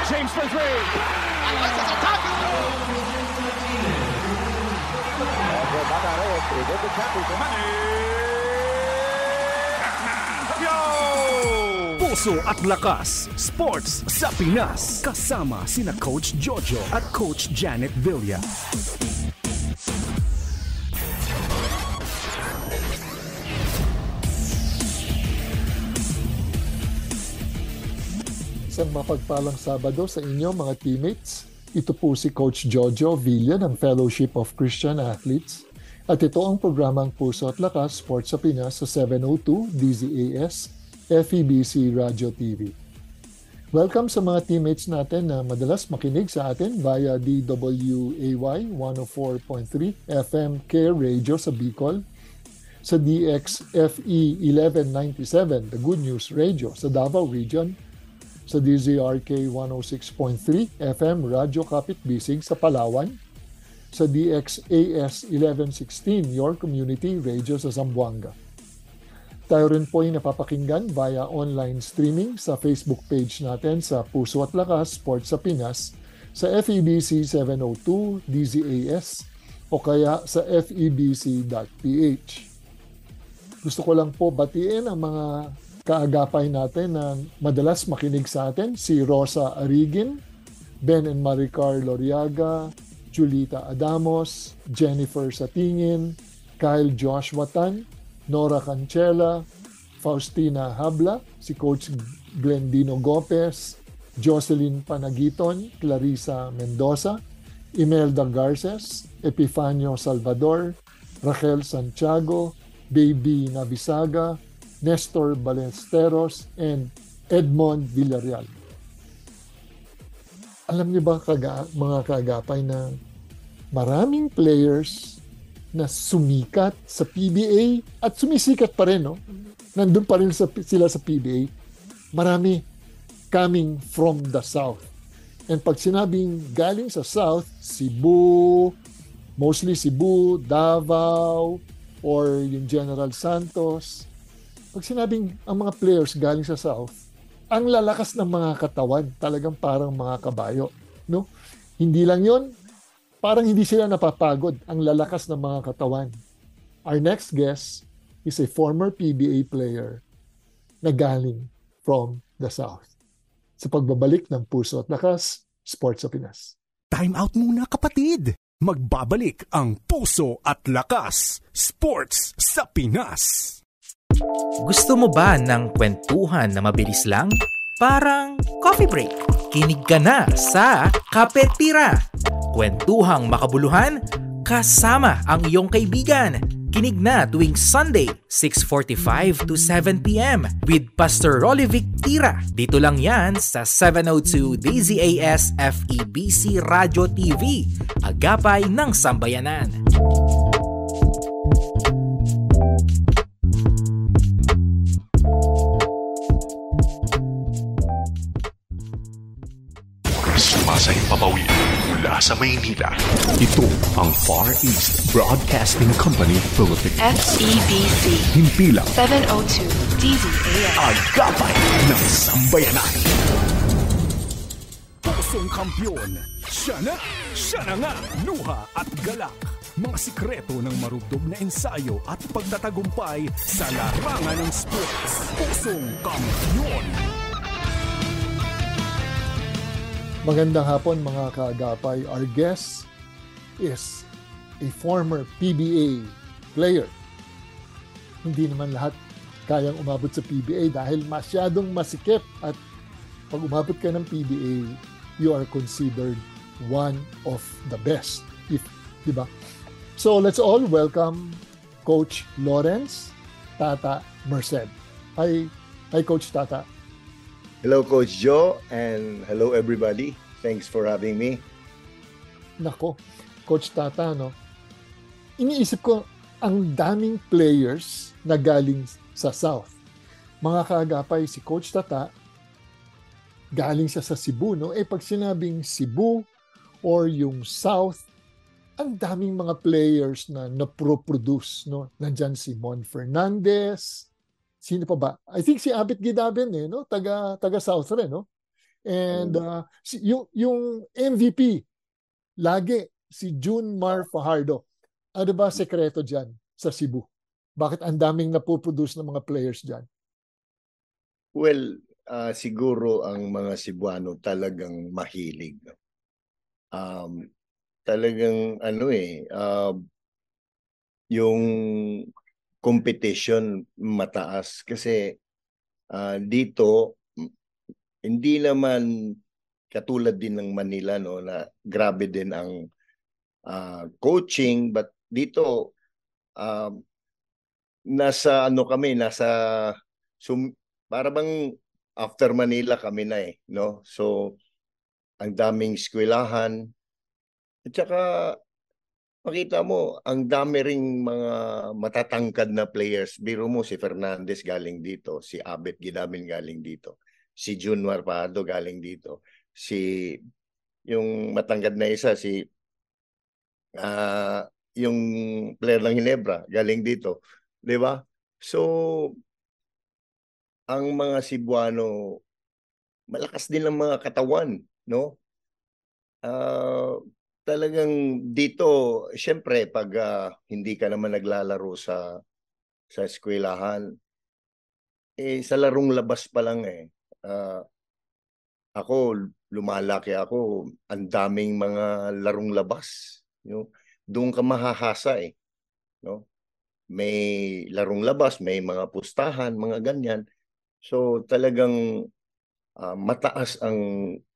James for three. Puso at Lakas, Sports sa Pinas. Kasama sina Coach Jojo at Coach Janet Villa. Isang mapagpalang Sabado sa inyo mga teammates. Ito po si Coach Jojo Villa ng Fellowship of Christian Athletes. At ito ang programang Puso at Lakas, Sports sa Pinas sa 702 DZAS, FEBC Radio TV. Welcome sa mga teammates natin na madalas makinig sa atin via DWAY 104.3 FM Care Radio sa Bicol, sa DXFE 1197, The Good News Radio sa Davao Region, sa DZRK 106.3 FM Radyo Kapit Bisig sa Palawan, sa DXAS 1116 Your Community Radio sa Zamboanga. Tayo rin po ay napapakinggan via online streaming sa Facebook page natin sa Puso at Lakas Sports sa Pinas, sa FEBC 702 DZAS o kaya sa febc.ph. Gusto ko lang po batiin ang mga kaagapay natin na madalas makinig sa atin, si Rosa Arigin, Ben and Maricar Loriaga, Julita Adamos, Jennifer Satingin, Kyle Joshua Tan, Nora Cancela, Faustina Habla, si Coach Glendino Gopez, Jocelyn Panagiton, Clarissa Mendoza, Imelda Garces, Epifanio Salvador, Raquel Santiago, Baby Navisaga, Nestor Ballesteros, and Edmond Villarreal. Alam niyo ba mga kaagapay na maraming players na sumikat sa PBA at sumisikat pa rin, no? Nandun pa rin sila sa PBA. Marami coming from the South. And pag sinabing galing sa South, Cebu, mostly Cebu, Davao, or yung General Santos, pag sinabing ang mga players galing sa South, ang lalakas ng mga katawan, talagang parang mga kabayo, no? Hindi lang 'yon, parang hindi sila napapagod, ang lalakas ng mga katawan. Our next guest is a former PBA player na galing from the South. Sa pagbabalik ng Puso at Lakas, Sports sa Pinas. Time out muna kapatid. Magbabalik ang Puso at Lakas, Sports sa Pinas. Gusto mo ba ng kwentuhan na mabilis lang? Parang coffee break. Kinig ka na sa Kapetira. Kwentuhang makabuluhan, kasama ang iyong kaibigan. Kinig na tuwing Sunday, 6:45 to 7 p.m. with Pastor Rolivic Tira. Dito lang yan sa 702 DZAS FEBC Radio TV. Agapay ng Sambayanan. Sumasay papawi mula sa Maynila. Ito ang Far East Broadcasting Company Philippines. FEBC. Himpilang 702 DZAS. Agapay ng Sambayanan. Pusong kampyon. Siya na nga, luha at galak. Mga sikreto ng marugdog na ensayo at pagtatagumpay sa larangan ng sports. Pusong kampyon. Magandang hapon mga kaagapay. Our guest is a former PBA player. Hindi naman lahat kayang umabot sa PBA dahil masyadong masikip at pag umabot ka ng PBA, you are considered one of the best. Diba? So let's all welcome Coach Lawrence Tata Merced. Hi Coach Tata. Hello, Coach Joe, and hello, everybody. Thanks for having me. Nako, Coach Tata, no? Iniisip ko, ang daming players na galing sa South. Mga kaagapay, si Coach Tata, galing siya sa Cebu, no? Pag sinabing Cebu or yung South, ang daming mga players na na-produce, no? Nandyan si Mon Fernandez. Sino pa ba? I think si Abit Gidaben, no? Taga South rin, no? And yung MVP, lagi si Junmar Fajardo. Ano ba sekreto dyan sa Cebu? Bakit ang daming napuproduce ng mga players dyan? Well, siguro ang mga Cebuano talagang mahilig. Talagang yung competition mataas kasi dito hindi naman katulad din ng Manila, no, na grabe din ang coaching, but dito nasa para bang after Manila kami na no, so ang daming eskwelahan at saka makita mo ang dami ring mga matatangkad na players. Biro mo si Fernandez galing dito, si Abet Gidamin galing dito, si Junmar Fajardo galing dito, si yung matangkad na isa si yung player ng Ginebra galing dito, 'di ba? So ang mga Cebuano malakas din ang mga katawan, no? Talagang dito, syempre pag hindi ka naman naglalaro sa eskwelahan, sa larong labas pa lang ako lumalaki ako, ang daming mga larong labas, no? Doon ka mahahasa no? May larong labas, may mga pustahan, mga ganyan. So talagang mataas ang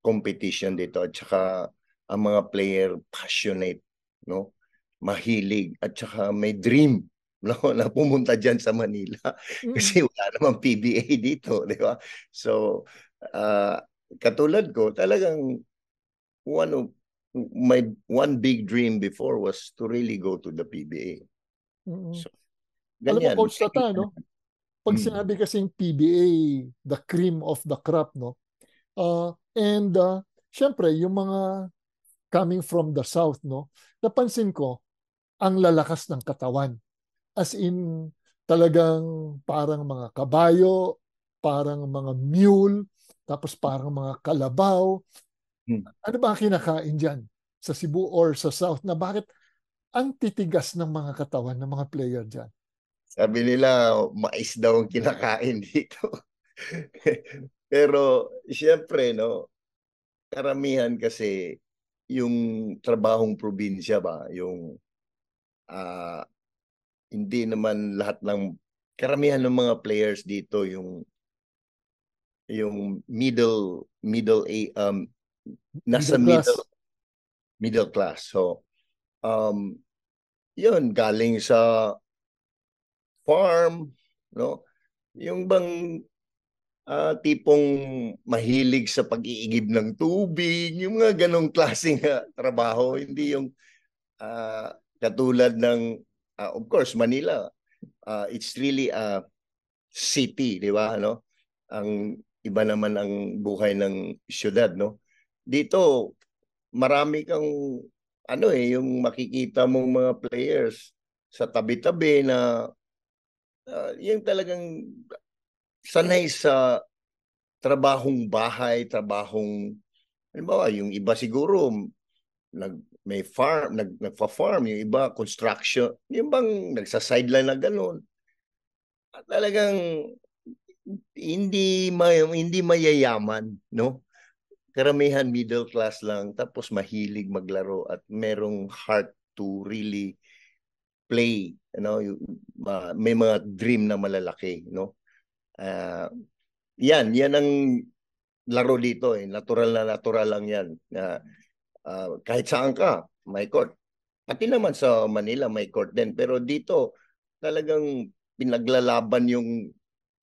competition dito at saka ang mga player passionate, no? Mahilig at saka may dream, no, na pumunta diyan sa Manila kasi wala namang PBA dito, di ba? So katulad ko, talagang my one big dream before was to really go to the PBA. So, ganyan. Alam mo, Coach Tata, no? Pag sinabi kasing PBA, the cream of the crop, no? And syempre, yung mga coming from the South, no? Napansin ko, ang lalakas ng katawan. As in, talagang parang mga kabayo, parang mga mule, tapos parang mga kalabaw. Ano ba ang kinakain dyan sa Cebu or sa South na bakit ang titigas ng mga katawan ng mga player dyan? Sabi nila, mais daw ang kinakain dito. Pero, siyempre, no, karamihan kasi yung trabahong probinsya ba, yung hindi naman lahat ng, karamihan ng mga players dito, yung nasa middle class. So, yun, galing sa farm, no? Yung bang tipong mahilig sa pag-iigib ng tubig, yung mga ganong klaseng trabaho, hindi yung katulad ng, of course, Manila. It's really a city, di ba? No? Ang iba naman ang buhay ng syudad, no? Dito, marami kang yung makikita mong mga players sa tabi-tabi na yung talagang sanay sa trabahong bahay, halimbawa, yung iba siguro may farm, nagfa-farm, yung iba construction, yung bang nagsa-sideline na gano'n. Talagang hindi mayayaman, no? Karamihan middle class lang, tapos mahilig maglaro at merong heart to really play, may mga dream na malalaki, no? Yan ang laro dito, natural lang yan. Kahit saan ka, may court. Pati naman sa Manila may court din, pero dito talagang pinaglalaban yung,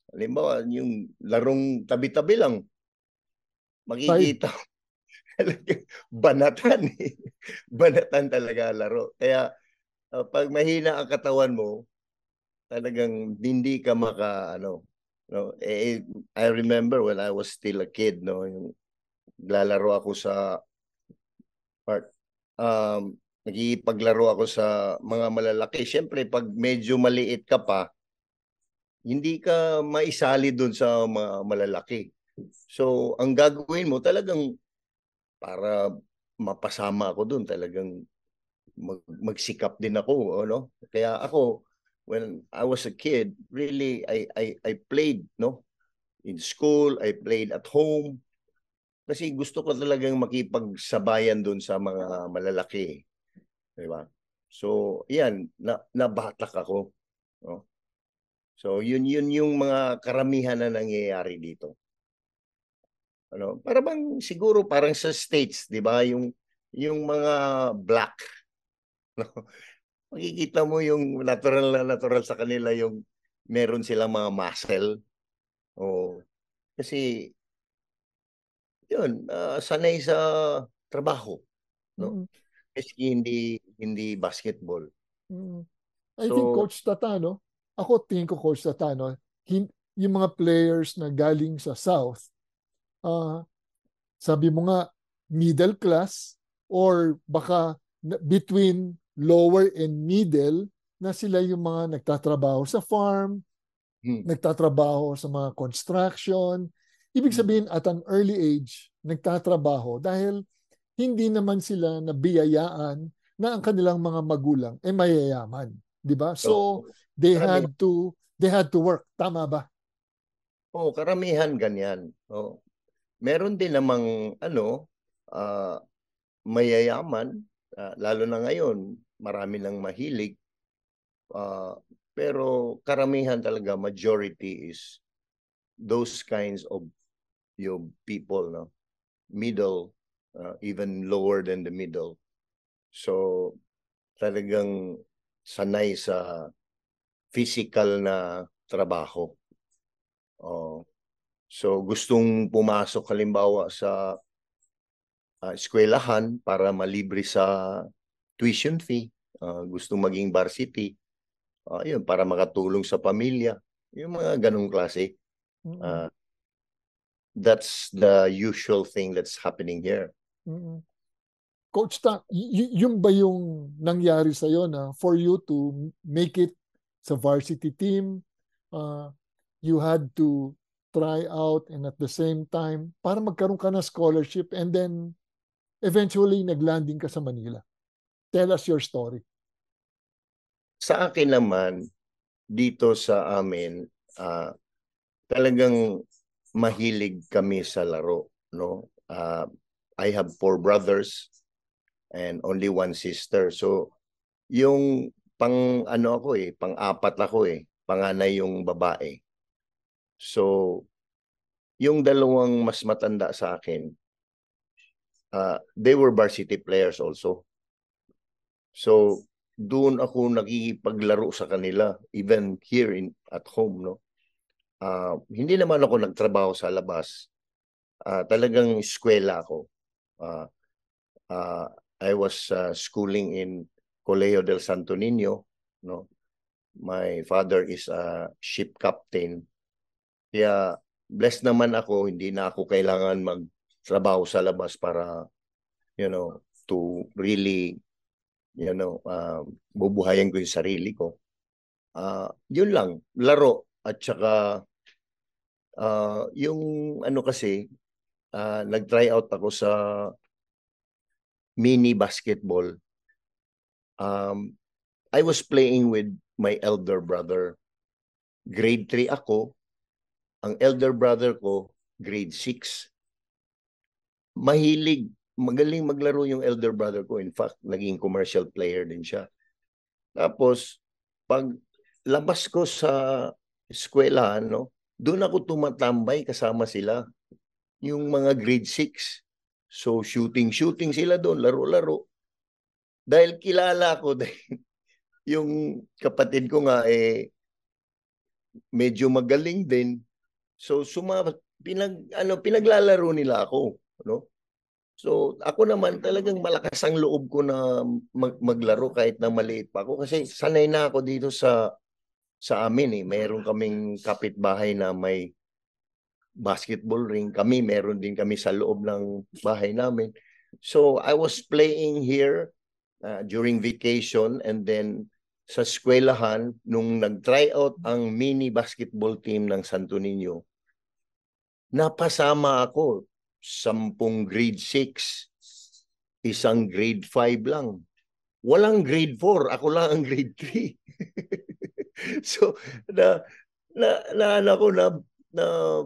halimbawa, yung larong tabi-tabi lang. Makikita banatan banatan talaga laro. Kaya pag mahina ang katawan mo, talagang hindi ka no. I remember when I was still a kid, no, yung lalaro ako sa park. Nagipaglaro ako sa mga malalaki. Siyempre, pag medyo maliit ka pa, hindi ka maisali doon sa mga malalaki. So, ang gagawin mo talagang para mapasama ako doon, talagang magsikap din ako, no? Kaya ako, when I was a kid, really, I played, no? In school, I played at home. Kasi gusto ko talagang makipagsabayan doon sa mga malalaki. Di ba? So, yan, nabatak ako. No? So, yun yung mga karamihan na nangyayari dito. Ano, para bang siguro parang sa States, 'di ba? Yung mga black, no? Makikita mo yung natural na natural sa kanila yung meron silang mga muscle. O kasi yun, sanay sa trabaho, no? Mm, Kasi hindi basketball. mm. I think So, Coach Tatano, ako tingin ko Coach Tatano, yung mga players na galing sa South, ah, sabi mo nga middle class or baka between lower and middle na sila yung mga nagtatrabaho sa farm, hmm, nagtatrabaho sa mga construction. Ibig sabihin at an early age, nagtatrabaho dahil hindi naman sila nabiyayaan na ang kanilang mga magulang ay mayayaman, 'di ba? So so they karamihan, had to they had to work, tama ba? karamihan ganyan. Oh. Meron din namang ah, mayayaman, lalo na ngayon, marami nang mahilig. Uh, pero karamihan talaga, majority is those kinds of people, no? Middle, even lower than the middle. So, talagang sanay sa physical na trabaho. Oh. So, gustong pumasok halimbawa sa eskwelahan para malibre sa tuition fee. Gustong maging varsity. Yun, para makatulong sa pamilya. Yung mga ganong klase. Mm-mm. Uh, that's the usual thing that's happening here. Mm-mm. Coach yung ba yung nangyari sa iyo na for you to make it sa varsity team, uh, you had to try out and at the same time para magkaroon ka ng scholarship and then eventually naglanding ka sa Manila. Tell us your story. Sa akin naman, dito sa amin, talagang mahilig kami sa laro. No? I have 4 brothers and only 1 sister. So, yung pang-apat ako panganay yung babae. So, yung dalawang mas matanda sa akin, they were varsity players also. So, doon ako nakikipaglaro sa kanila, even here at home, no? Hindi naman ako nagtrabaho sa labas. Talagang eskwela ako. Uh, uh, I was schooling in Colegio del Santo Niño, no? My father is a ship captain. Kaya blessed naman ako, hindi na ako kailangan magtrabaho sa labas para, to really, bubuhayan ko yung sarili ko. Yun lang, laro. At saka, yung kasi, nag-try out ako sa mini basketball. I was playing with my elder brother. Grade 3 ako. Ang elder brother ko, grade 6. Magaling maglaro yung elder brother ko. In fact, naging commercial player din siya. Tapos, pag labas ko sa eskwela, doon ako tumatambay kasama sila. Yung mga grade 6. So, shooting sila doon, laro-laro. Dahil kilala ko, yung kapatid ko nga medyo magaling din. So pinaglalaro nila ako, no? So ako naman talagang malakas ang loob ko na maglaro kahit na maliit pa ako kasi sanay na ako dito sa amin. Mayroon kaming kapitbahay na may basketball ring. Meron din kami sa loob ng bahay namin. So I was playing here during vacation, and then sa eskwelahan nung nag-try out ang mini basketball team ng Santo Niño, napasama ako 10 grade 6, isang grade 5 lang. Walang grade 4, ako lang ang grade 3. So, na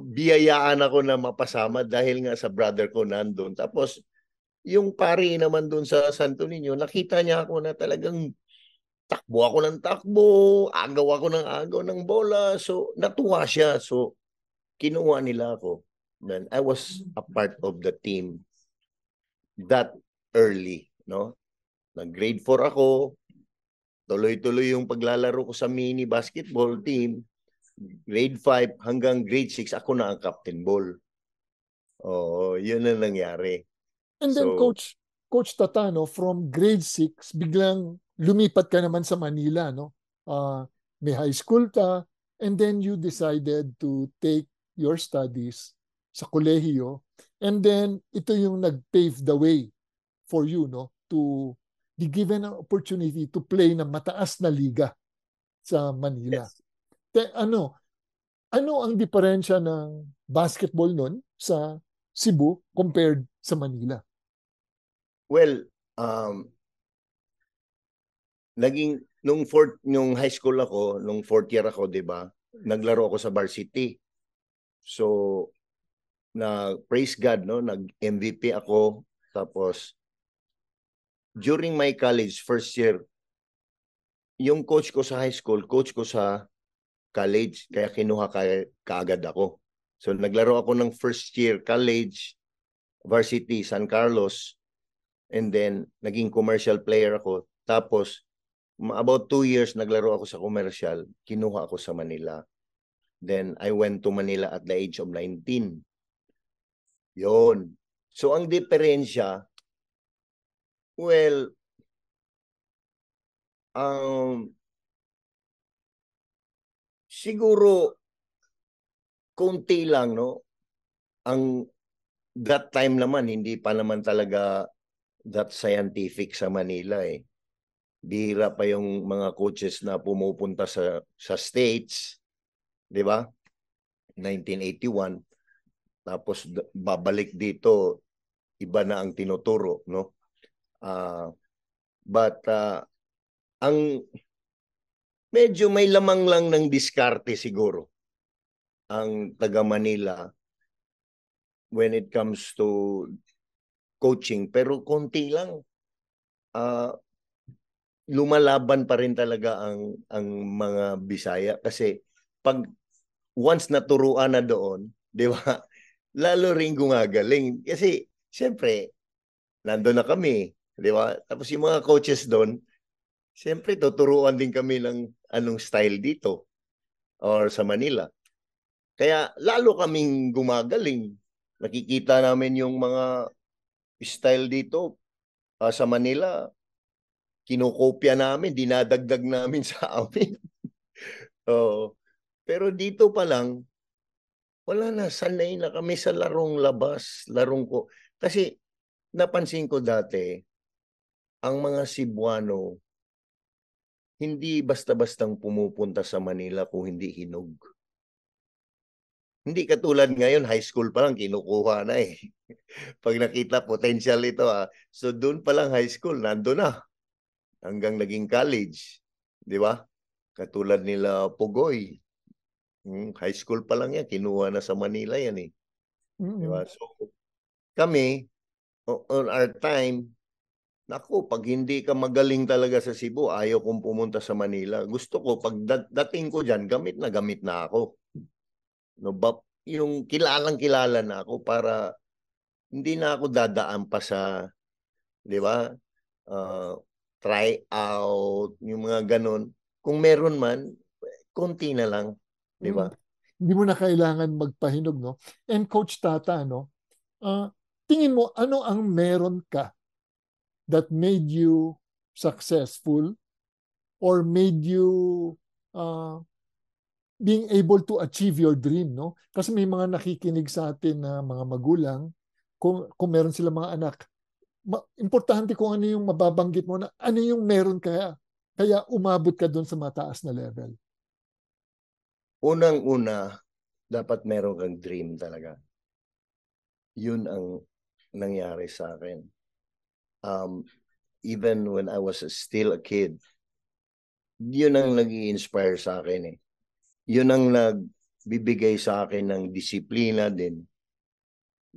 biyayaan ako na mapasama dahil nga sa brother ko nandun. Tapos, yung pari naman dun sa Santo Niño, nakita niya ako na talagang takbo ako ng takbo, agaw ako ng agaw ng bola. So, natuwa siya. So, kinuha nila ako. Then, I was a part of the team that early, no? Nag-grade 4 ako, tuloy-tuloy yung paglalaro ko sa mini basketball team. Grade 5 hanggang grade 6, ako na ang captain ball. Oo, yun ang nangyari. And then Coach Tatano, from grade 6, biglang lumipat ka naman sa Manila, no? May high school ka, and then you decided to take your studies sa kolehiyo, and then ito yung nag-pave the way for you, no? To be given an opportunity to play na mataas na liga sa Manila. Yes. Ano ang diferensya ng basketball nun sa Cebu compared sa Manila? Well, nung high school ako, nung 4th year ako, 'di ba? Naglaro ako sa varsity. So praise God, no, nag-MVP ako. Tapos during my college first year, yung coach ko sa high school, coach ko sa college, kaya kinuha kaagad ako. So naglaro ako ng first year college, varsity, San Carlos, and then naging commercial player ako. Tapos about 2 years naglaro ako sa commercial, kinuha ako sa Manila. Then I went to Manila at the age of 19. Yon. So ang diferensya, well, siguro konti lang, no? That time naman, hindi pa naman talaga that scientific sa Manila eh. Bihira pa yung mga coaches na pumupunta sa States, 'di ba? 1981. Tapos babalik dito, iba na ang tinuturo, no? But ang medyo may lamang lang ng diskarte siguro ang taga Manila when it comes to coaching, pero konti lang. Lumalaban pa rin talaga ang mga Bisaya kasi pag once naturuan na doon, 'di ba? Lalo ring gumagaling kasi siyempre nandoon na kami, 'di ba? Tapos yung mga coaches doon, siyempre tuturuan din kami ng anong style dito or sa Manila. Kaya lalo kaming gumagaling. Nakikita namin yung mga style dito sa Manila, kinokopya namin, dinadagdag namin sa amin. Pero dito pa lang, wala na, sanay na kami sa larong labas, larong ko. Kasi napansin ko dati, ang mga Cebuano, hindi basta-bastang pumupunta sa Manila kung hindi hinog. Hindi katulad ngayon, high school pa lang, kinukuha na eh. Pag nakita, potential ito So doon pa lang high school, nando na. Hanggang naging college. Di ba? Katulad nila Pugoy. High school pa lang yan, kinuha na sa Manila yan eh. Di ba? So kami, on our time, naku, pag hindi ka magaling talaga sa Cebu, ayaw kong pumunta sa Manila. Gusto ko, pag dating ko dyan, gamit na ako. No, yung kilalang-kilala na ako para hindi na ako dadaan pa sa, di ba, try out, yung mga ganun. Kung meron man, konti na lang, di ba? Hindi mo na kailangan magpahinog, no? And Coach Tata, no? Tingin mo, ano ang meron ka that made you successful or made you being able to achieve your dream, no? Kasi may mga nakikinig sa atin na mga magulang, kung meron sila mga anak, importante kung ano yung mababanggit mo na ano yung meron kaya umabot ka doon sa mataas na level. Unang-una, dapat meron kang dream talaga. yun ang nangyari sa akin. Even when I was still a kid, yun ang nag-i-inspire sa akin eh. Yun ang nagbibigay sa akin ng disiplina din,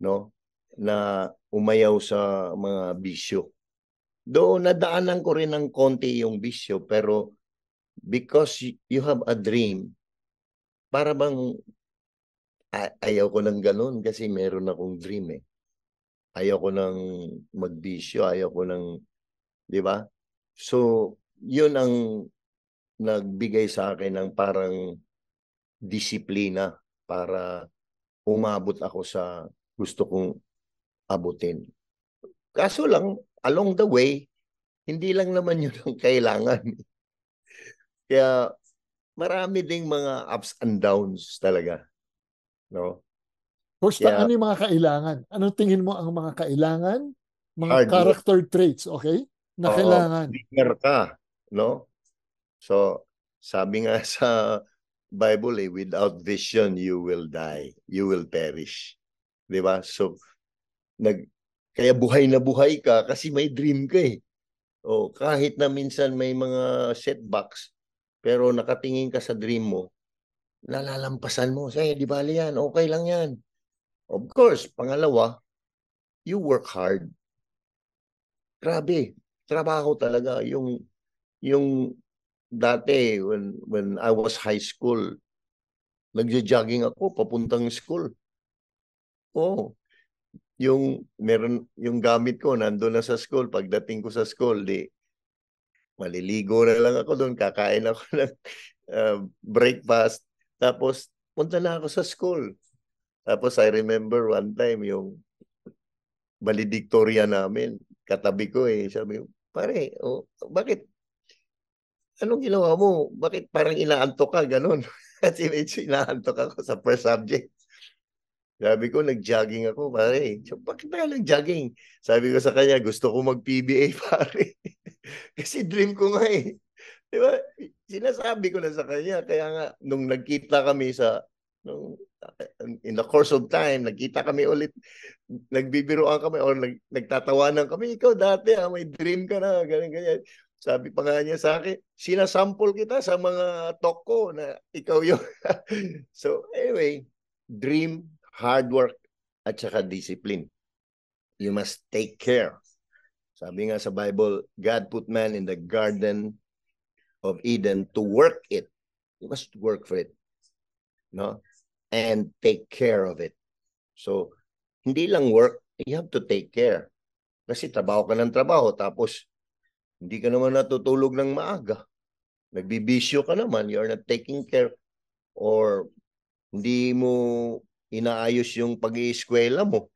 no? Na umayaw sa mga bisyo. Doon nadaanan ko rin ng konti yung bisyo, pero because you have a dream, para bang ayaw ko ng ganun kasi meron akong dream eh. Ayaw ko ng magbisyo, ayaw ko ng, di ba? So, yun ang nagbigay sa akin ng parang disiplina para umabot ako sa gusto kong abutin. Kaso lang, along the way, hindi lang naman yun ang kailangan. Kaya marami ding mga ups and downs talaga. No? Coach, Kaya, ano yung mga kailangan? Anong tingin mo ang mga kailangan? Mga hard work. character traits, okay? Na kailangan. Dreamer ka, no? So, sabi nga sa Bible, without vision, you will die. You will perish. Di ba? So, kaya buhay na buhay ka kasi may dream ka eh. Kahit na minsan may mga setbacks, pero nakatingin ka sa dream mo, nalalampasan mo. Say, di bali yan, okay lang yan. Of course, pangalawa, you work hard. Grabe, trabaho talaga. Yung dati, when I was high school, nagja-jogging ako papuntang school. Yung gamit ko nandoon na sa school. Pagdating ko sa school, maliligo na lang ako doon, kakain ako ng breakfast, tapos punta na ako sa school. Tapos I remember one time yung valedictorian namin, katabi ko sabi ko, pare, bakit? Anong ginawa mo? Bakit parang inaantok ka, ganun? Kasi medyo inaantok ako sa first subject. Sabi ko, nag-jogging ako, pare. So, bakit ba nag-jogging? Sabi ko sa kanya, gusto ko mag-PBA, pare. Kasi dream ko nga eh. Di ba? Sinasabi ko na sa kanya. Kaya nga, nung nagkita kami in the course of time, nagkita kami ulit, nagbibiroan kami, or nagtatawanan kami, ikaw dati, may dream ka na, ganyan. Sabi pa nga niya sa akin, sinasample kita sa mga talk ko na ikaw yun. So, anyway, dream, hard work, at saka discipline. You must take care. Sabi nga sa Bible, God put man in the Garden of Eden to work it. You must work for it. No? And take care of it. So, hindi lang work, you have to take care. Kasi trabaho ka ng trabaho, tapos hindi ka naman natutulog ng maaga. Nagbibisyo ka naman, you're not taking care, or hindi mo inaayos yung pag-iiskwela mo.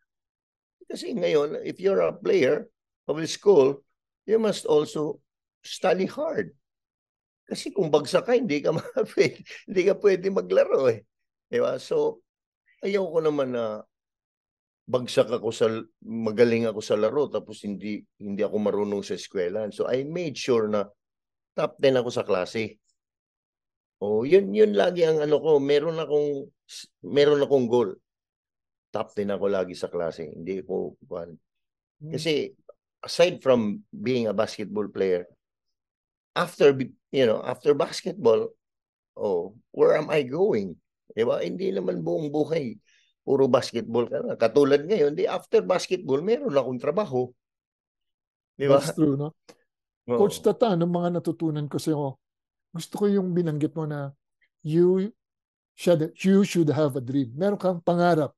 Kasi ngayon, if you're a player of the school, you must also study hard. Kasi kung bagsak ka, hindi ka pwede maglaro eh. Diba? So, ayaw ko naman na magaling ako sa laro, tapos hindi ako marunong sa eskwela. So, I made sure na top 10 ako sa klase. Yun lagi ang ko, meron akong goal. Top 10 ako lagi sa klase. Hindi ko kasi aside from being a basketball player, after basketball, where am I going? Diba? Hindi naman buong buhay puro basketball ka na. Katulad ngayon, after basketball, meron akong trabaho. Diba? That's true, no? Coach Tata, anong mga natutunan ko sa'yo? Gusto ko yung binanggit mo na you should have a dream. Meron kang pangarap.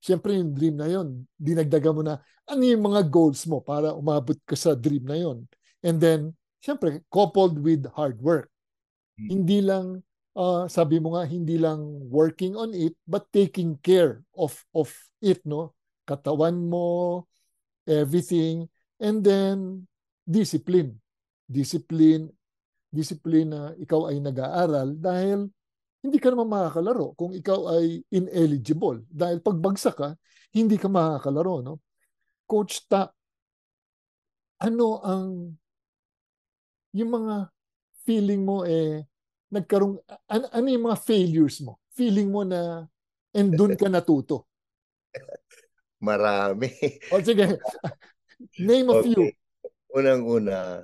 Siyempre yung dream na yon, dinagdagan mo na ano yung mga goals mo para umabot ka sa dream na yon. And then, siyempre, coupled with hard work. Hindi lang, sabi mo nga, hindi lang working on it, but taking care of it, no? Katawan mo, everything. And then, discipline na ikaw ay nag-aaral dahil hindi ka naman makakalaro kung ikaw ay ineligible. Dahil pag bagsak ka, hindi ka makakalaro. No? Coach Ta, ano yung mga feeling mo ano yung mga failures mo? Feeling mo na, and dun ka natuto? Marami. O sige, name a few. Okay. Unang-una,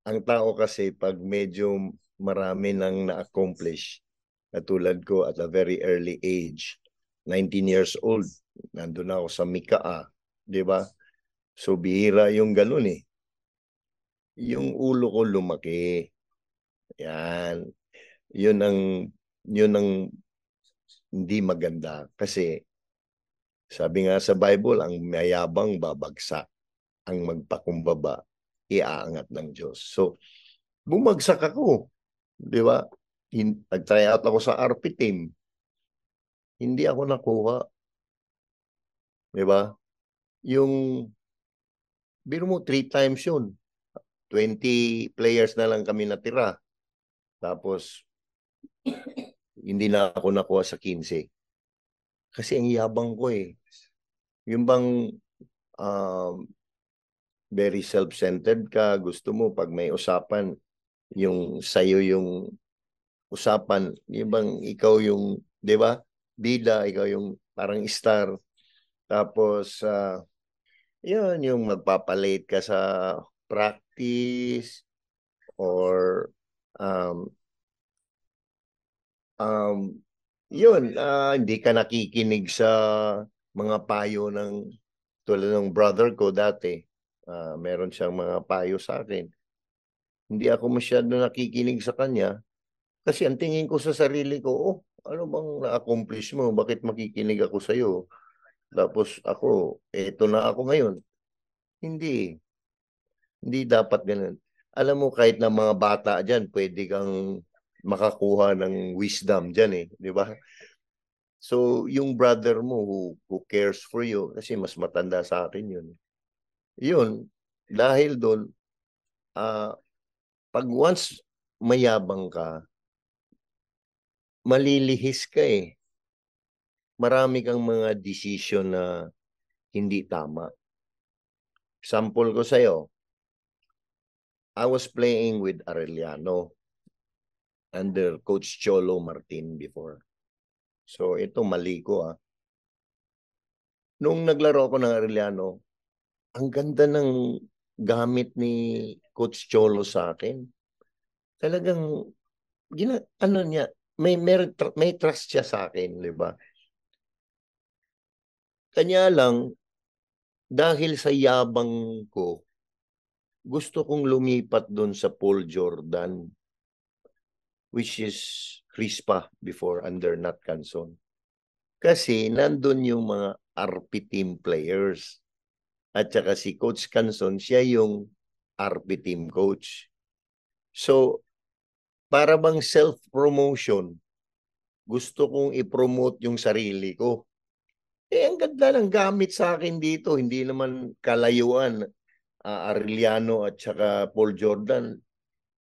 ang tao kasi pag medyo marami nang na-accomplish, katulad ko at a very early age, 19 years old, nandun ako sa Mikaa, di ba? So bihira yung ganun eh. Yung ulo ko lumaki. Yan. Yun ang hindi maganda kasi sabi nga sa Bible, ang mayabang babagsak, ang magpakumbaba iaangat ng Diyos. So bumagsak ako, di ba? Nag-try out ako sa RP team. Hindi ako nakuha. Di ba? Yung biro mo 3 times yun. 20 players na lang kami natira. Tapos hindi na ako nakuha sa 15. Kasi ang yabang ko eh. Yung bang very self-centered ka, gusto mo pag may usapan, yung sayo yung usapan, yung bang ikaw yung, di ba? Bida, ikaw yung parang star. Tapos, yun, yung magpapalate ka sa practice or yun, hindi ka nakikinig sa mga payo ng tulad ng brother ko dati. Meron siyang mga payo sa akin. Hindi ako masyado nakikinig sa kanya kasi ang tingin ko sa sarili ko, oh, ano bang na-accomplish mo? Bakit makikinig ako sa'yo? Tapos ako, eto na ako ngayon. Hindi. Hindi dapat ganun. Alam mo, kahit na mga bata dyan, pwede kang makakuha ng wisdom dyan eh. Di ba? So, yung brother mo who cares for you, kasi mas matanda sa akin yun. Yun, dahil doon, pag once mayabang ka, malilihis ka eh. Marami kang mga decision na hindi tama. Sample ko sa'yo, I was playing with Arellano under Coach Cholo Martin before. So ito mali ko Nung naglaro ako ng Arellano, ang ganda ng gamit ni Coach Cholo sa akin. Talagang ano niya, may trust siya sa akin, di ba? Kanya lang, dahil sa yabang ko, gusto kong lumipat doon sa Paul Jordan, which is Crispa before under Nat Canson. Kasi nandun yung mga RP team players. At saka si Coach Canson, siya yung RP team coach. So, para bang self-promotion, gusto kong i-promote yung sarili ko. Ang ganda ng gamit sa akin dito. Hindi naman kalayuan. Arellano at saka Paul Jordan.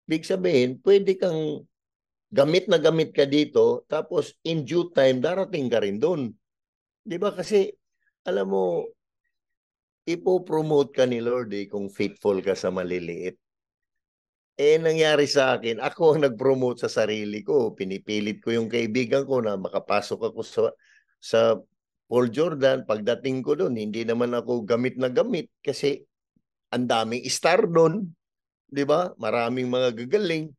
Big sabihin, pwede kang gamit na gamit ka dito, tapos in due time, darating ka rin doon. Di ba? Kasi, alam mo, ipopromote ka ni Lord kung faithful ka sa maliliit. Nangyari sa akin, ako ang nag-promote sa sarili ko. Pinipilit ko yung kaibigan ko na makapasok ako sa Paul Jordan. Pagdating ko doon, hindi naman ako gamit na gamit kasi ang daming star doon. Di ba? Maraming mga gagaling.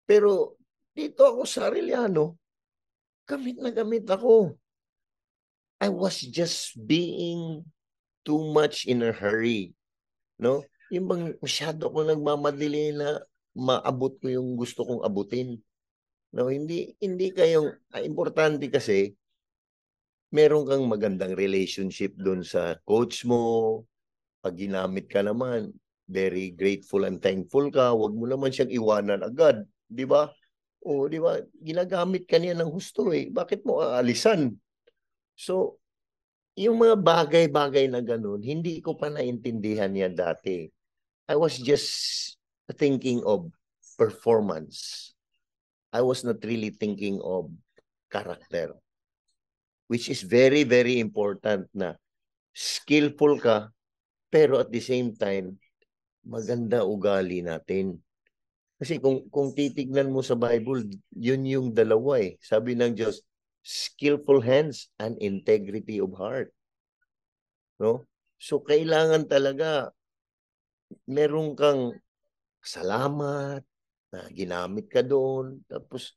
Pero dito ako sa Arellano, gamit na gamit ako. I was just being too much in a hurry. No? Yung bang masyado ko nagmamadali na maabot ko yung gusto kong abutin. No, hindi kayong importante kasi meron kang magandang relationship doon sa coach mo. Pag ginamit ka naman, very grateful and thankful ka. Huwag mo naman siyang iwanan agad, di ba? O, di ba? Ginagamit ka niya ng husto eh. Bakit mo aalisan? So, yung mga bagay-bagay na ganun, hindi ko pa naintindihan yan dati. I was just thinking of performance. I was not really thinking of character. Which is very, very important na skillful ka, pero at the same time, maganda ugali natin. Kasi kung titignan mo sa Bible, yun yung dalawa eh. Sabi ng Diyos, skillful hands, and integrity of heart. No? So kailangan talaga meron kang salamat na ginamit ka doon. Tapos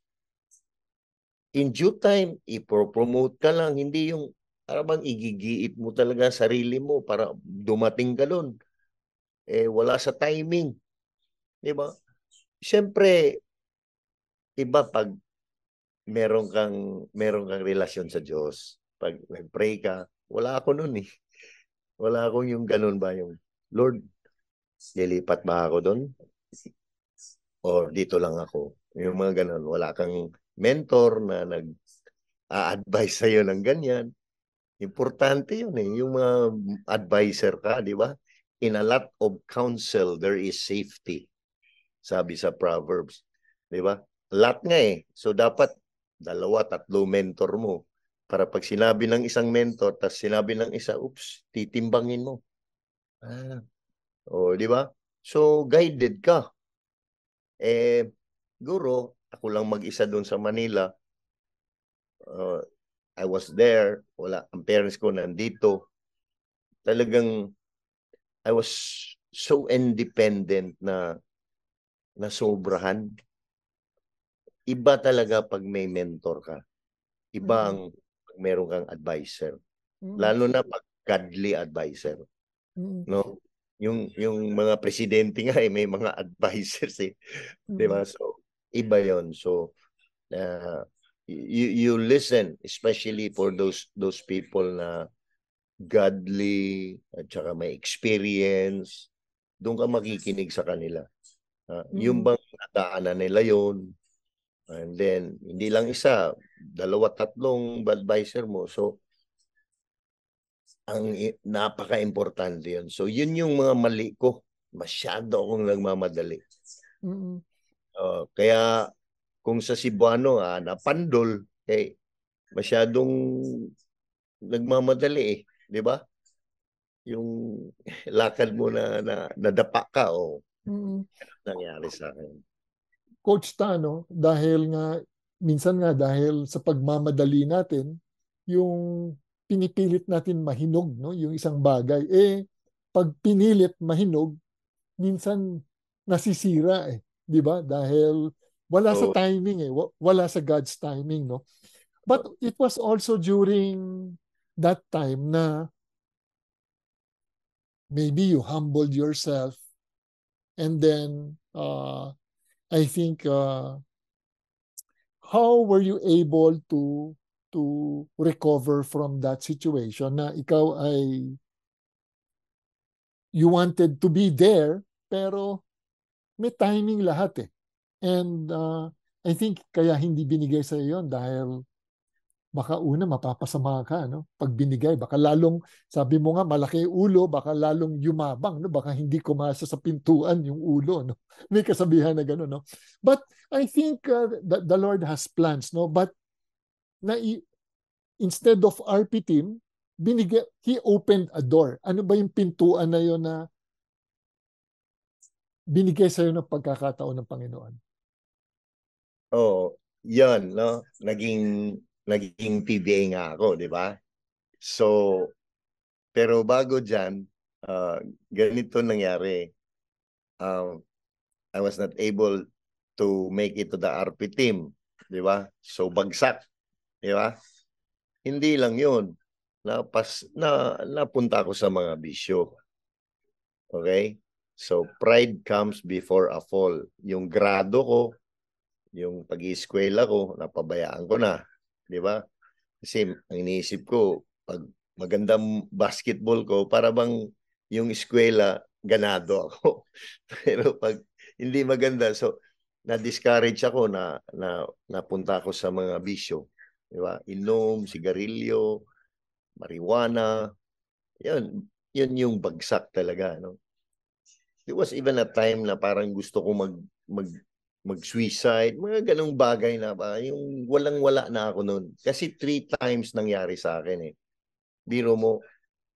in due time, ipopromote ka lang. Hindi yung parang igigiit mo talaga sarili mo para dumating ka doon. Wala sa timing. Diba? Siyempre, iba pag meron kang relasyon sa Diyos. Pag nag-pray ka, wala ako noon eh. Wala akong yung ganun ba yung, Lord, lilipat ba ako doon? O dito lang ako? Yung mga ganun. Wala kang mentor na nag-a-advise sa'yo ng ganyan. Importante yun eh. Yung mga advisor ka, di ba? In a lot of counsel, there is safety. Sabi sa Proverbs. Di ba? Lot nga eh. So dapat 2-3 mentor mo. Para pag sinabi ng isang mentor, tapos sinabi ng isa, oops, titimbangin mo. O, di ba? So, guided ka. Guro, ako lang mag-isa doon sa Manila. I was there. Wala, ang parents ko nandito. Talagang, I was so independent na sobrahan. Iba talaga pag may mentor ka. Iba ang meron kang advisor. Lalo na pag godly advisor. No? Yung mga presidente nga may mga advisors eh. Diba? So, iba yon. So, you listen, especially for those people na godly at saka may experience. Doon ka makikinig sa kanila. Yung bang nadaanan nila yon. And then, hindi lang isa, 2-3 advisor mo. So, ang napaka-importante yun. So, yun yung mga mali ko. Masyado akong nagmamadali. Kaya, kung sa Cebuano, napandol, masyadong nagmamadali eh. Di ba? Yung lakad mo na nadapa ka o nangyari sa akin. Coach Tano, dahil nga, minsan nga dahil sa pagmamadali natin, yung pinipilit natin mahinog, no? Yung isang bagay. Pag pinilit mahinog, minsan nasisira eh. Di ba? Dahil wala sa timing eh. Wala sa God's timing, no? But it was also during that time na maybe you humbled yourself and then I think how were you able to recover from that situation na ikaw ay you wanted to be there pero may timing lahat eh. And I think kaya hindi binigay sa iyo dahil baka una mapapasama ka, no? Pag binigay, baka lalong, sabi mo nga, malaki ulo, baka lalong yumabang, no? Baka hindi kumasa sa pintuan yung ulo, no? May kasabihan na gano'n, no? But I think the Lord has plans, no? But instead of RP team, He opened a door. Ano ba yung pintuan na yun na binigay sa'yo ng pagkakataon ng Panginoon? Yan, no? Naging PBA nga ako, di ba? So, pero bago dyan, ganito nangyari. I was not able to make it to the RP team, di ba? So, bagsak, di ba? Hindi lang yun. Napunta ako sa mga bisyo. Okay? So, pride comes before a fall. Yung grado ko, yung pag-ieskwela ko, napabayaan ko na. Di ba? Kasi ang iniisip ko, pag magandang basketball ko, para bang yung eskwela, ganado ako. Pero pag hindi maganda, so na-discourage ako na napunta ako sa mga bisyo. Di ba? Inom, sigarilyo, marijuana. Yun yung bagsak talaga. No? There was even a time na parang gusto ko mag-suicide, mga ganong bagay na ba, yung walang-wala na ako noon. Kasi 3 times nangyari sa akin eh. Biro mo,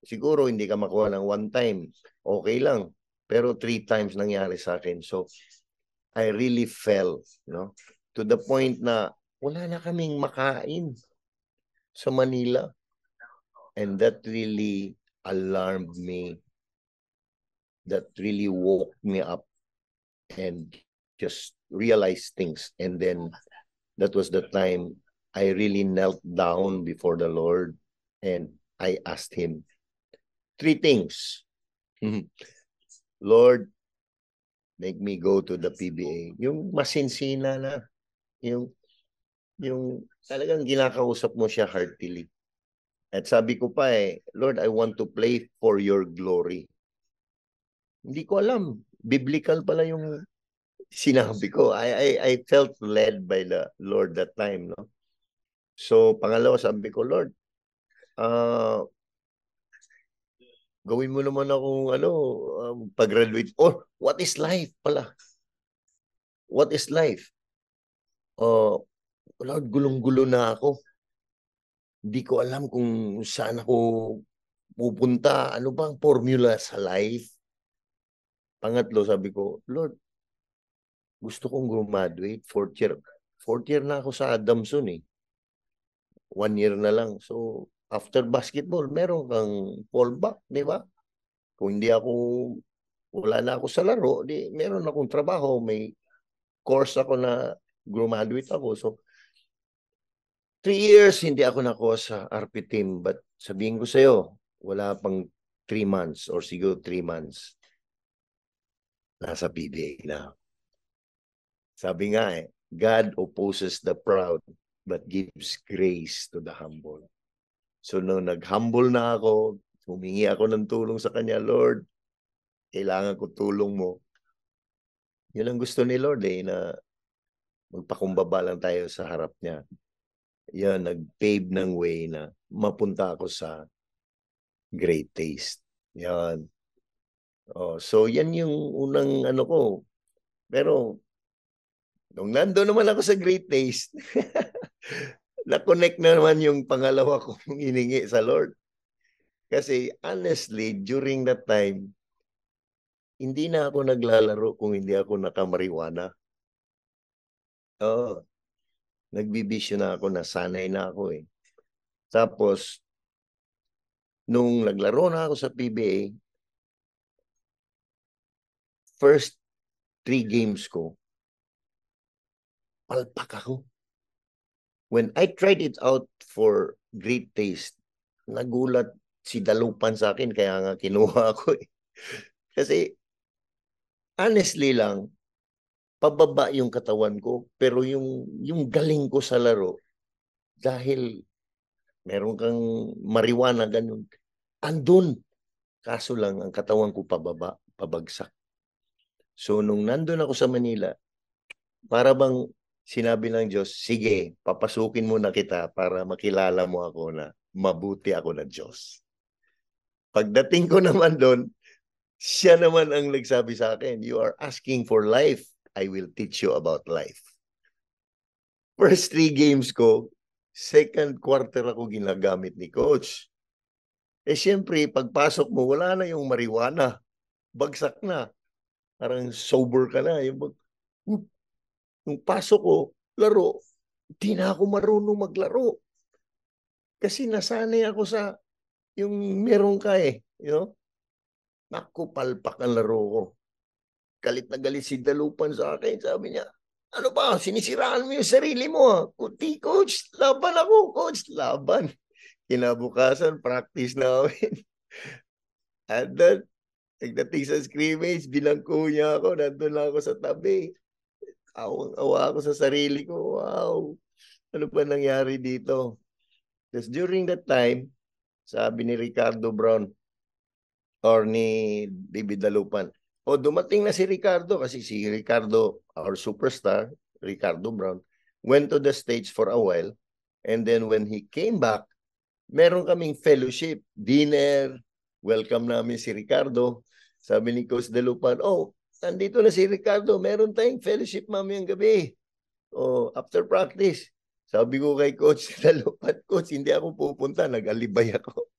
siguro hindi ka makuha ng 1 time, okay lang. Pero 3 times nangyari sa akin. So, I really fell, no? To the point na wala na kaming makain. sa Manila. And that really alarmed me. That really woke me up and just realized things. And then that was the time I really knelt down before the Lord and I asked Him 3 things. Lord, make me go to the PBA. Yung masinsina na. Yung talagang ginakausap mo siya heartily. At sabi ko pa Lord, I want to play for your glory. Hindi ko alam. Biblical pala yung sinabi ko. I felt led by the Lord that time. No? So, pangalawa, sabi ko, Lord, gawin mo naman akong pag-graduate. Oh, what is life pala? What is life? Lord, gulong-gulo na ako. Hindi ko alam kung saan ako pupunta. Ano ba ang formula sa life? Pangatlo, sabi ko, Lord, gusto kong graduate. 4th year. 4th year na ako sa Adamson 1 year na lang. So, after basketball, meron kang fallback, di ba? Kung wala na ako sa laro, meron akong trabaho, may course ako na graduate ako. So, 3 years, hindi ako nakuha sa RP team. But sabihin ko sa'yo, wala pang 3 months or siguro 3 months. Nasa PBA na. Sabi nga God opposes the proud but gives grace to the humble. So nung nag-humble na ako, humingi ako ng tulong sa Kanya, Lord, kailangan ko tulong mo. Yun ang gusto ni Lord na magpakumbaba lang tayo sa harap Niya. Yan, nag-pave ng way na mapunta ako sa great taste. Yan. So yan yung unang ko. Pero nung nandoon naman ako sa great taste, na-connect na naman yung pangalawa kong iningi sa Lord. Kasi honestly, during that time, hindi na ako naglalaro kung hindi ako nakamariwana. Nagbibisyo na ako, nasanay na ako Tapos, nung naglaro na ako sa PBA, first 3 games ko, palpak ako. When I tried it out for great taste, nagulat si Dalupan sa akin, kaya nga kinuha ako Kasi, honestly lang, pababa yung katawan ko, pero yung galing ko sa laro, dahil meron kang mariwana, ganun, andun. Kaso lang, ang katawan ko pababa, pabagsak. So, nung nandun ako sa Manila, para bang sinabi ng Diyos, sige, papasukin mo na kita para makilala mo ako na mabuti ako na Diyos. Pagdating ko naman doon, siya naman ang nagsabi sa akin, you are asking for life, I will teach you about life. First 3 games ko, second quarter ako ginagamit ni Coach. Siyempre, pagpasok mo, wala na yung marijuana. Bagsak na. Parang sober ka na. Yung pasok ko, laro, di na ako marunong maglaro. Kasi nasanay ako sa yung meron ka Naku, palpak ang laro ko. Galit na galit si Dalupan sa akin. Sabi niya, ano ba, sinisiraan mo yung sarili mo Kuti, Coach, laban ako, Coach, laban. Kinabukasan, practice na namin. At then, nagdating sa scrimmage, binangko niya ako, nandun lang ako sa tabi. Awang-awa ako sa sarili ko. Wow, ano ba nangyari dito? Because during that time, sabi ni Ricardo Brown or ni David Dalupan, dumating na si Ricardo kasi si Ricardo, our superstar, Ricardo Brown, went to the States for a while. And then when he came back, meron kaming fellowship, dinner, welcome namin si Ricardo. Sabi ni Coach Dalupan, nandito na si Ricardo, meron tayong fellowship mamayang gabi. After practice. Sabi ko kay Coach Dalupan, Coach, hindi ako pupunta, nag-alibay ako.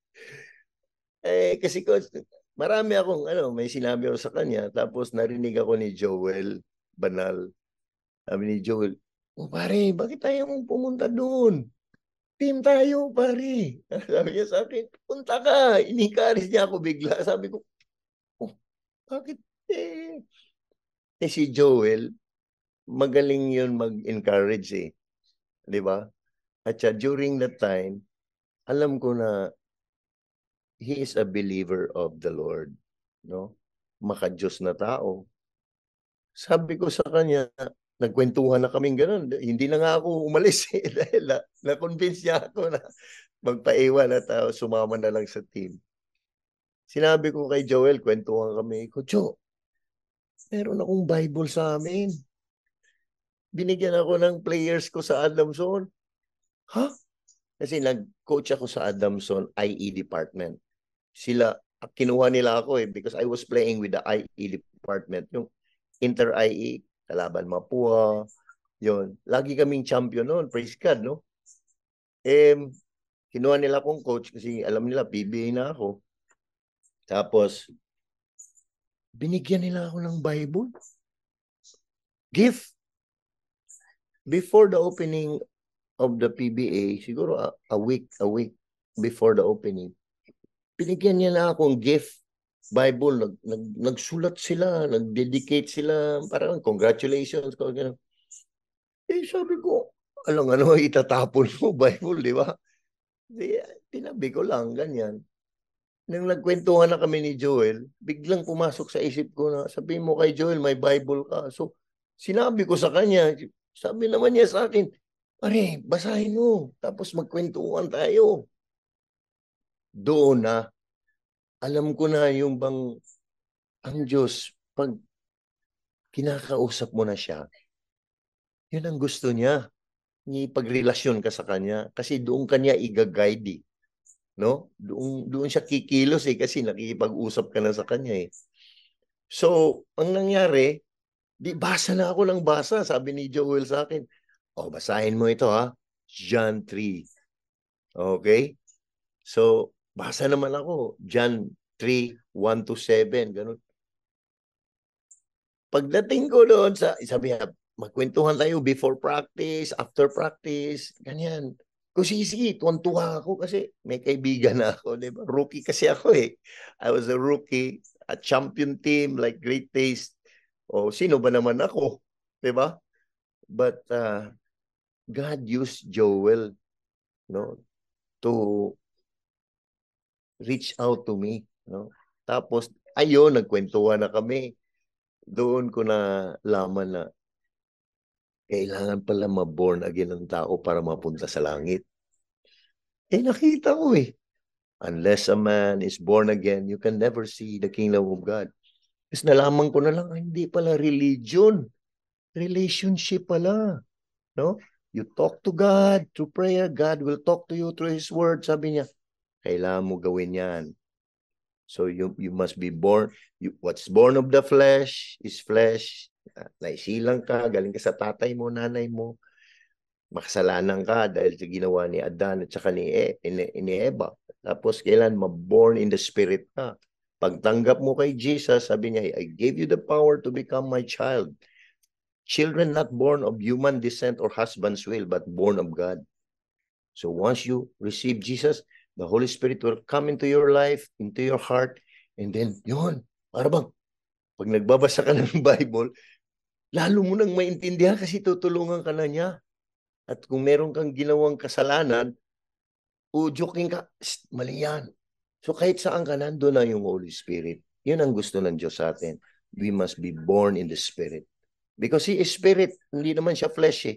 Kasi Coach, marami akong, may sinabi ako sa kanya, tapos narinig ako ni Joel Banal. Sabi ni Joel, pare, bakit tayo pumunta doon? team tayo, pare. Sabi niya sa akin, punta ka. Ini-encourage niya ako bigla. Sabi ko, oh, bakit si Joel, magaling yun mag-encourage eh. Di ba? At siya, during that time, alam ko na he is a believer of the Lord. No? Maka-Diyos na tao. Sabi ko sa kanya, nagkwentuhan na kaming ganun. Hindi na nga ako umalis eh, dahil na-convince niya ako na magpaiwan at sumama na lang sa team. Sinabi ko kay Joel, kwentuhan kami, ko, Jo, meron akong Bible sa amin. Binigyan ako ng players ko sa Adamson. Ha? Kasi nag-coach ako sa Adamson IE department. Sila, kinuha nila ako eh because I was playing with the IE department. Yung Inter-IE, kalaban Mapua, yun. Lagi kaming champion noon, praise God, no? Kinuha nila akong coach kasi alam nila, PBA na ako. Tapos, binigyan nila ako ng Bible. Gift. Before the opening of the PBA, siguro a week before the opening, binigyan niya na akong gift. Bible, nagsulat sila, nag-dedicate sila, parang congratulations ko. Sabi ko, ano, itatapon mo, Bible, di ba? Tinabi ko lang, ganyan. Nang nagkwentuhan na kami ni Joel, biglang pumasok sa isip ko na, sabihin mo kay Joel, may Bible ka. So, sinabi ko sa kanya, sabi naman niya sa akin, pare, basahin mo, tapos magkwentuhan tayo. Doon na, alam ko na yung bang ang Diyos, pag kinakausap mo na siya, yun ang gusto niya. Pagrelasyon ka sa kanya. Kasi doon kanya i-guide. No? Doon siya kikilos eh, kasi nakikipag-usap ka na sa kanya eh. So, ang nangyari, basa na ako ng basa, sabi ni Joel sa akin. Basahin mo ito ha. John 3. Okay? So, basa naman ako. John 3, 1-7. Ganun. Pagdating ko doon, sabi niya, magkwentuhan tayo before practice, after practice, ganyan. Kasi sige, tuwan-tuwa ako kasi may kaibigan na ako. Diba? Rookie kasi ako eh. I was a rookie, a champion team, like Great Taste. Sino ba naman ako? Diba? But God used Joel, no, to reach out to me, no? Tapos ayun, nagkwentuhan na kami. Doon ko na laman na kailangan pala ma-born again ng tao para mapunta sa langit. Nakita ko eh. Unless a man is born again, you can never see the kingdom of God. Kasi nalaman ko na lang, hindi pala religion. Relationship pala. No? You talk to God through prayer. God will talk to you through His word. Sabi niya, kailangan mo gawin yan. So you must be born. What's born of the flesh is flesh. Naisilang ka, galing ka sa tatay mo, nanay mo. Makasalanan ka dahil sa ginawa ni Adan at saka ni Eva. Tapos kailan ma-born in the spirit ka. Pagtanggap mo kay Jesus, sabi niya, I gave you the power to become my child. Children not born of human descent or husband's will, but born of God. So once you receive Jesus, the Holy Spirit will come into your life, into your heart, and then, yun, para bang, pag nagbabasa ka ng Bible, lalo mo nang maintindihan kasi tutulungan ka na niya. At kung meron kang ginawang kasalanan, joking ka, mali yan. So kahit saan ka, nandun na yung Holy Spirit. Yun ang gusto ng Diyos sa atin. We must be born in the Spirit. Because He is Spirit, hindi naman siya flesh eh.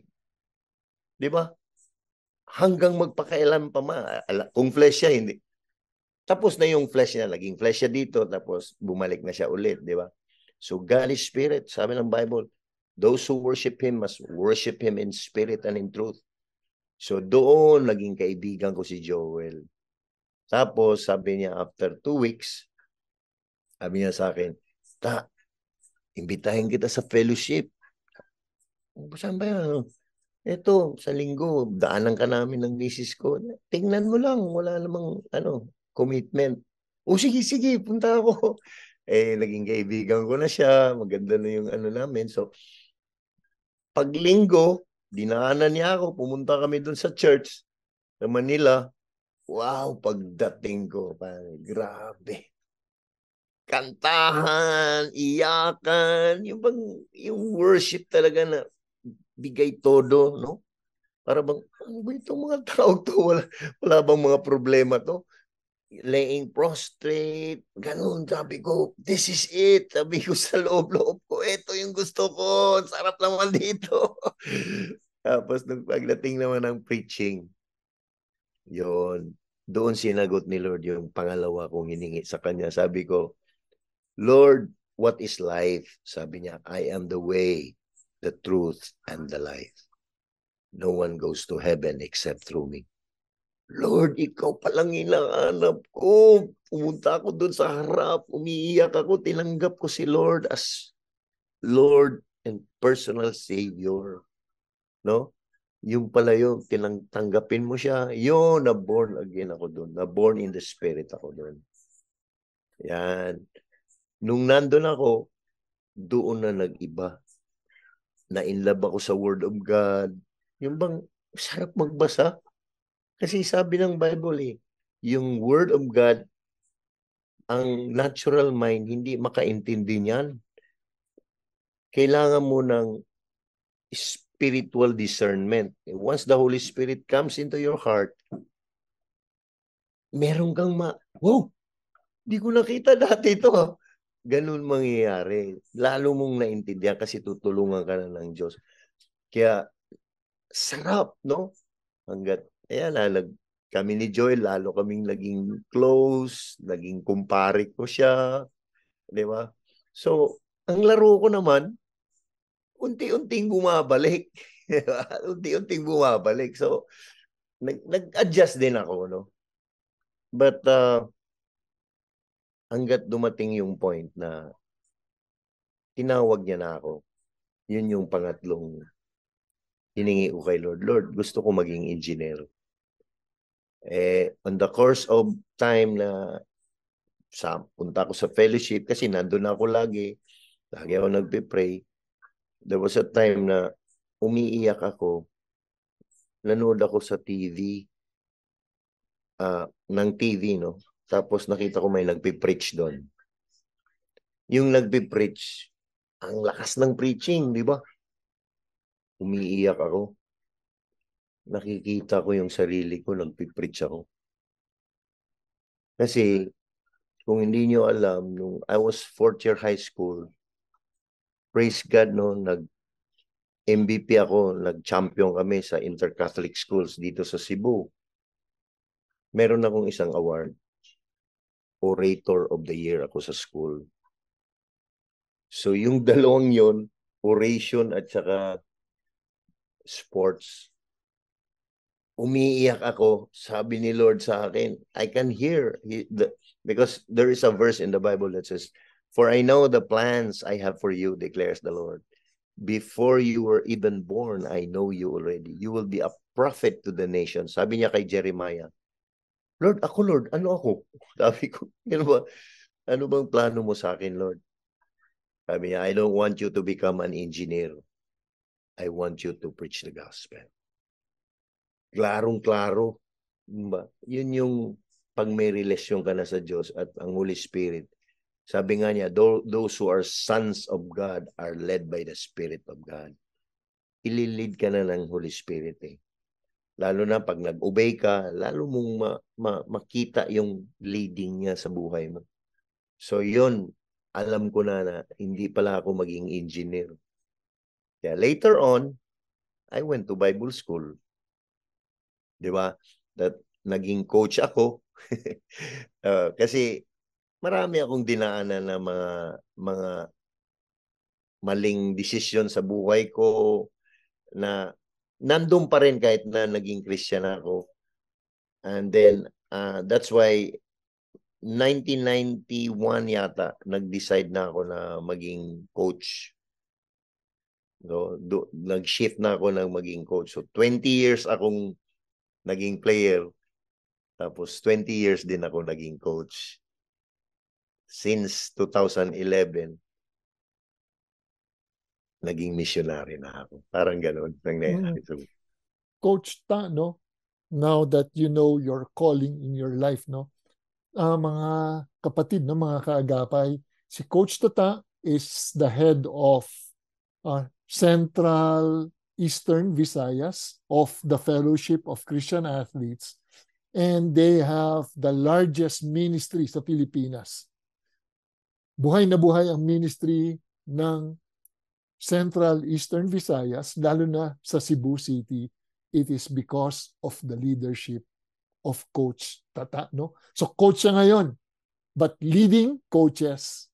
Di ba? Hanggang magpakailan pa kung flesh siya, hindi. Tapos na yung flesh niya, naging flesh siya dito, tapos bumalik na siya ulit, di ba? So God is Spirit, sabi ng Bible, those who worship Him must worship Him in spirit and in truth. So doon, naging kaibigan ko si Joel. Tapos, sabi niya, after 2 weeks, sabi niya sa akin, imbitahin kita sa fellowship. Saan ba yan? Ito, sa linggo, daanan ka namin ng misis ko. Tingnan mo lang, wala namang commitment. Sige, punta ako. Naging kaibigan ko na siya. Maganda na yung namin. So, pag linggo, dinaanan niya ako. Pumunta kami dun sa church. Sa Manila, wow, pagdating ko, grabe. Kantahan, iyakan, yung worship talaga na bigay todo, no? Para bang, ano ba itong mga tao to? Wala bang mga problema to? Laying prostrate, ganun, sabi ko, this is it. Sabi ko sa loob-loob ko, ito yung gusto ko. Sarap naman dito. Tapos nung pagdating naman ng preaching, yun, doon sinagot ni Lord yung pangalawa kong hiningi sa kanya. Sabi ko, Lord, what is life? Sabi niya, I am the way, the truth, and the life. No one goes to heaven except through me. Lord, ikaw palang hinahanap ko. Pumunta ako doon sa harap, umiiyak ako, tinanggap ko si Lord as Lord and personal Savior. No? Yung pala yung tanggapin mo siya, yun, na-born again ako doon. Na-born in the Spirit ako doon. Yan. Nung nandun ako, doon na nag-iba. Na-inlove ako sa Word of God. Yung bang, sarap magbasa. Kasi sabi ng Bible yung Word of God, ang natural mind, hindi makaintindi niyan. Kailangan mo ng spiritual discernment. Once the Holy Spirit comes into your heart, meron kang wow, di ko nakita dati ito. Ganun mangyayari. Lalo mong naintindihan kasi tutulungan ka na ng Diyos. Kaya, sarap, no? Kami ni Joel, lalo kaming naging close, naging kumpare ko siya. Di ba? So, ang laro ko naman, unti-unting bumabalik. Unti-unting bumabalik. So, nag-adjust din ako, no? But, hanggat dumating yung point na tinawag niya na ako, yun yung pangatlong hiningi ko kay Lord. Lord, gusto ko maging engineer. On the course of time na punta ko sa fellowship, kasi nandun ako lagi ako nagpe-pray, there was a time na umiiyak ako, nanood ako sa TV, ng TV, no? Tapos nakita ko may nagpe-preach doon. Yung nagpe-preach, ang lakas ng preaching, di ba? Umiiyak ako. Nakikita ko yung sarili ko, nagpe-preach ako. Kasi, kung hindi nyo alam, nung I was 4th year high school, praise God, no, nag-MVP ako, nag-champion kami sa Inter-Catholic Schools dito sa Cebu. Meron akong isang award. Orator of the Year ako sa school. So, yung dalawang yon, oration at saka sports, umiiyak ako. Sabi ni Lord sa akin, I can hear, because there is a verse in the Bible that says, for I know the plans I have for you, declares the Lord. Before you were even born, I know you already. You will be a prophet to the nations. Sabi niya kay Jeremiah, Lord, ano ako? Sabi ko, ano bang plano mo sa akin, Lord? Sabi niya, I don't want you to become an engineer. I want you to preach the gospel. Klarong-klaro. Yun yung pag may relasyon ka na sa Diyos at ang Holy Spirit. Sabi nga niya, those who are sons of God are led by the Spirit of God. Ililid ka na ng Holy Spirit Lalo na pag nag-obey ka, lalo mong makita yung leading niya sa buhay mo. So yun, alam ko na hindi pala ako maging engineer. Kaya later on, I went to Bible school. Di ba? Naging coach ako. Kasi marami akong dinaanan na mga maling desisyon sa buhay ko na nandun pa rin kahit na naging Christian ako. And then, that's why 1991 yata, nag-decide na ako na maging coach. So, nag-shift na ako ng maging coach. So, 20 years akong naging player. Tapos, 20 years din ako naging coach. Since 2011, naging missionary na ako. Parang gano'n. Coach Ta, no? now that you know your calling in your life, no? Mga kapatid, no, mga kaagapay, si Coach Tata is the head of Central Eastern Visayas of the Fellowship of Christian Athletes, and they have the largest ministry sa Pilipinas. Buhay na buhay ang ministry ng Central Eastern Visayas, lalo na sa Cebu City. It is because of the leadership of Coach Tata, no? So coach siya ngayon, but leading coaches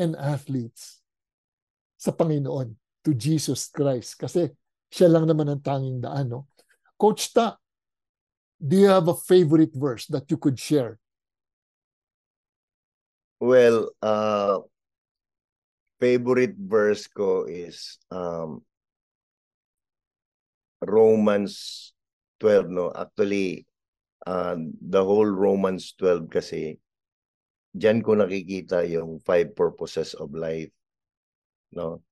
and athletes sa Panginoon, to Jesus Christ. Kasi siya lang naman ang tanging daan, no? Coach Ta, do you have a favorite verse that you could share? Well, favorite verse ko is Romans 12, no? Actually, the whole Romans 12 kasi, diyan ko nakikita yung 5 purposes of life, no?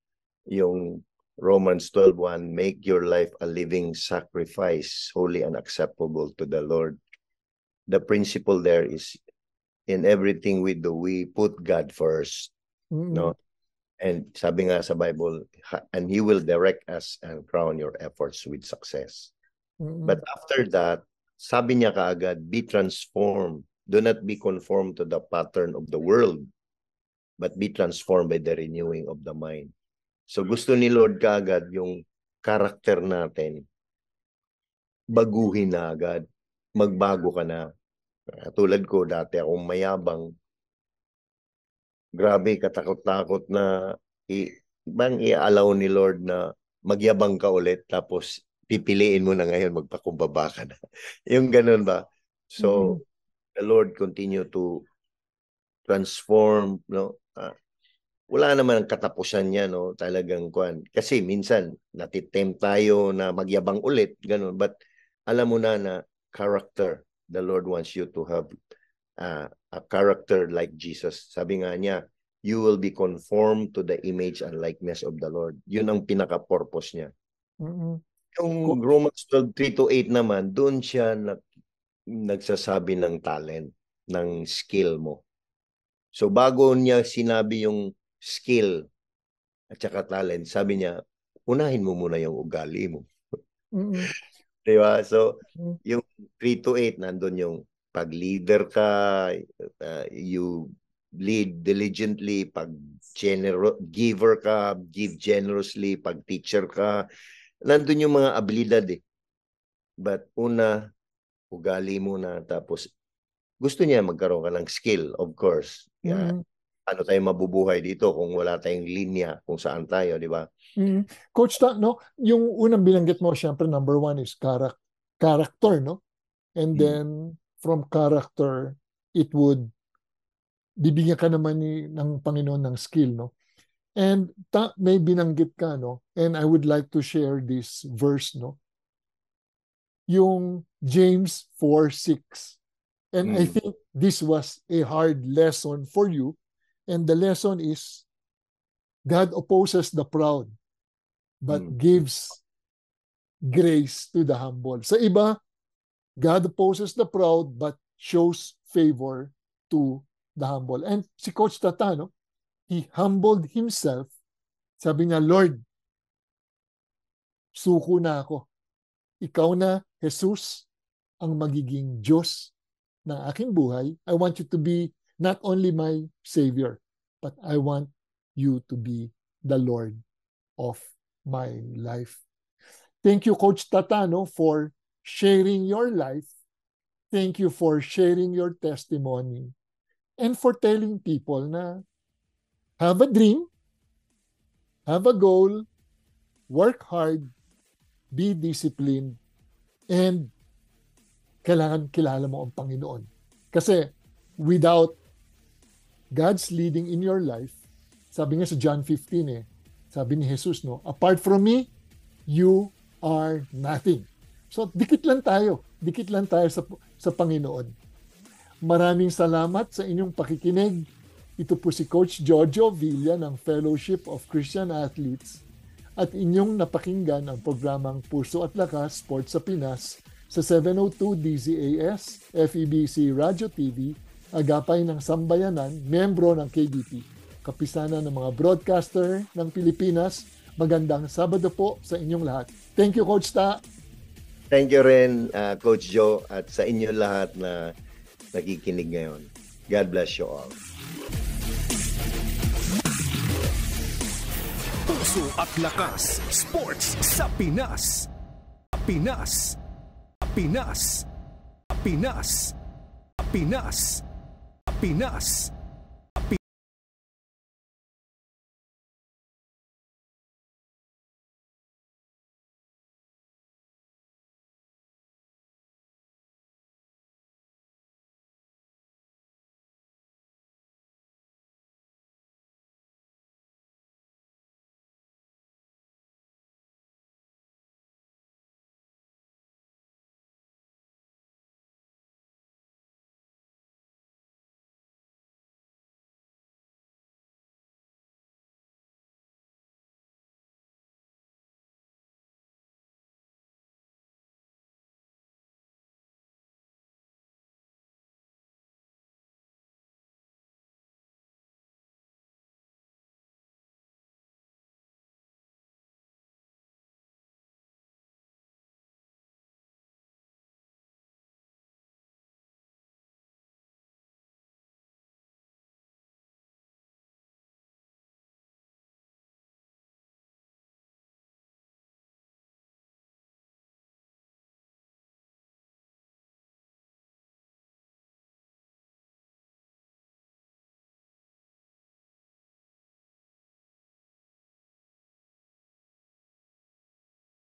Yung Romans 12:1, make your life a living sacrifice, holy and acceptable to the Lord. The principle there is, in everything we do, we put God first, no? And sabi nga sa Bible, and He will direct us and crown your efforts with success. But after that, sabi niya kaagad, be transformed. Do not be conformed to the pattern of the world, but be transformed by the renewing of the mind. So gusto ni Lord kaagad yung karakter natin, baguhin na agad, magbago ka na. Tulad ko, dati akong mayabang, grabe, katakot-takot na i-allow ni Lord na magyabang ka ulit, tapos pipiliin mo na ngayon, magpakumbaba ka na. Yung ganun ba? So, the Lord continue to transform, no? Wala naman ang katapusan niya, no? Talagang kuan. Kasi minsan, natitempt tayo na magyabang ulit, ganun. But alam mo na character. The Lord wants you to have a character like Jesus. Sabi nga niya, you will be conformed to the image and likeness of the Lord. Yun ang pinaka-purpose niya. Yung Romans 12:3-8 naman, doon siya nagsasabi ng talent, ng skill mo. So bago niya sinabi yung skill at saka talent, sabi niya, unahin mo muna yung ugali mo. Diba? So, yung 3-8, nandun yung pag-leader ka, you lead diligently, pag giver ka, give generously, pag teacher ka, nandun yung mga abilidad eh. But una, ugali muna, tapos gusto niya magkaroon ka ng skill, of course. Ano tayo mabubuhay dito kung wala tayong linya kung saan tayo, di ba? Coach Ta, no? Yung unang binanggit mo, syempre, number 1 is character, no? And then, from character, it would bibigyan ka naman ng Panginoon ng skill, no? And may binanggit ka, no? And I would like to share this verse, no? Yung James 4:6. And I think this was a hard lesson for you. And the lesson is, God opposes the proud, but gives grace to the humble. Sa iba, God opposes the proud, but shows favor to the humble. And si Coach Tata, no? He humbled himself. Sabi niya, Lord, suko na ako. Ikaw na, Jesus, ang magiging Diyos ng aking buhay. I want you to be not only my Savior, but I want you to be the Lord of my life. Thank you, Coach Tata, no, for sharing your life. Thank you for sharing your testimony. And for telling people na have a dream, have a goal, work hard, be disciplined, and kailangan kilala mo ang Panginoon. Kasi without God's leading in your life, sabi nga sa John 15 sabi ni Jesus, no, apart from me, you are nothing. So dikit lang tayo sa Panginoon. Maraming salamat sa inyong pakikinig. Ito po si Coach Jojo Villa ng Fellowship of Christian Athletes at inyong napakinggan ang programang Puso at Lakas Sports sa Pinas sa 702 DZAS, FEBC Radio TV, agapay ng sambayanan, membro ng KBP. Kapisanan ng mga broadcaster ng Pilipinas, magandang Sabado po sa inyong lahat. Thank you, Coach Ta. Thank you rin, Coach Joe, at sa inyo lahat na nakikinig ngayon. God bless you all. Puso at Lakas, Sports sa Pinas. Pinas. Pinas. Pinas. Pinas. Pinas.